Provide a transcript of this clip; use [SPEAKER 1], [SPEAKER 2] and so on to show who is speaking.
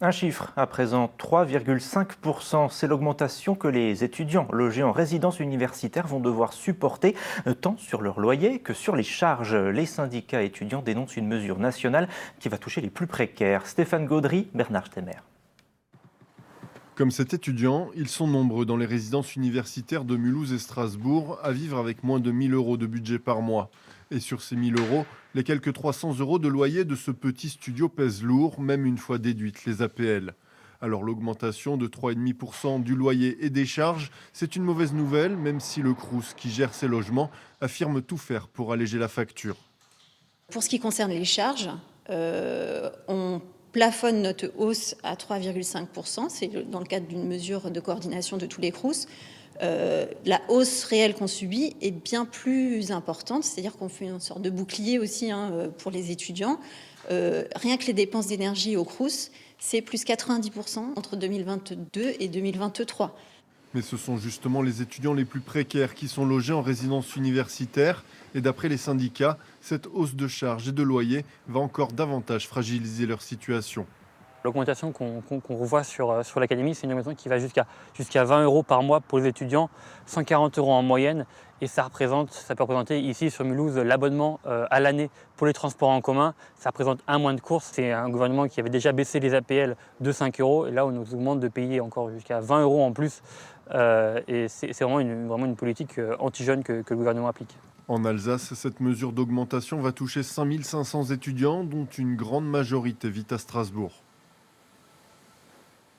[SPEAKER 1] Un chiffre, à présent 3,5%, c'est l'augmentation que les étudiants logés en résidence universitaire vont devoir supporter, tant sur leur loyer que sur les charges. Les syndicats étudiants dénoncent une mesure nationale qui va toucher les plus précaires. Stéphane Gaudry, Bernard Stemmer.
[SPEAKER 2] Comme cet étudiant, ils sont nombreux dans les résidences universitaires de Mulhouse et Strasbourg à vivre avec moins de 1 000 euros de budget par mois. Et sur ces 1 000 euros, les quelques 300 euros de loyer de ce petit studio pèsent lourd, même une fois déduites les APL. Alors l'augmentation de 3,5% du loyer et des charges, c'est une mauvaise nouvelle, même si le Crous, qui gère ces logements, affirme tout faire pour alléger la facture.
[SPEAKER 3] Pour ce qui concerne les charges, on plafonne notre hausse à 3,5%. C'est dans le cadre d'une mesure de coordination de tous les Crous. La hausse réelle qu'on subit est bien plus importante, c'est-à-dire qu'on fait une sorte de bouclier aussi pour les étudiants. Rien que les dépenses d'énergie au Crous, c'est plus 90% entre 2022 et 2023.
[SPEAKER 2] Mais ce sont justement les étudiants les plus précaires qui sont logés en résidence universitaire. Et d'après les syndicats, cette hausse de charges et de loyers va encore davantage fragiliser leur situation.
[SPEAKER 4] L'augmentation qu'on revoit sur l'académie, c'est une augmentation qui va jusqu'à 20 euros par mois pour les étudiants, 140 euros en moyenne. Et ça peut représenter ici sur Mulhouse l'abonnement à l'année pour les transports en commun. Ça représente un mois de course. C'est un gouvernement qui avait déjà baissé les APL de 5 euros. Et là, on nous augmente de payer encore jusqu'à 20 euros en plus. Et c'est vraiment une politique anti-jeune que le gouvernement applique.
[SPEAKER 2] En Alsace, cette mesure d'augmentation va toucher 5 500 étudiants, dont une grande majorité vit à Strasbourg.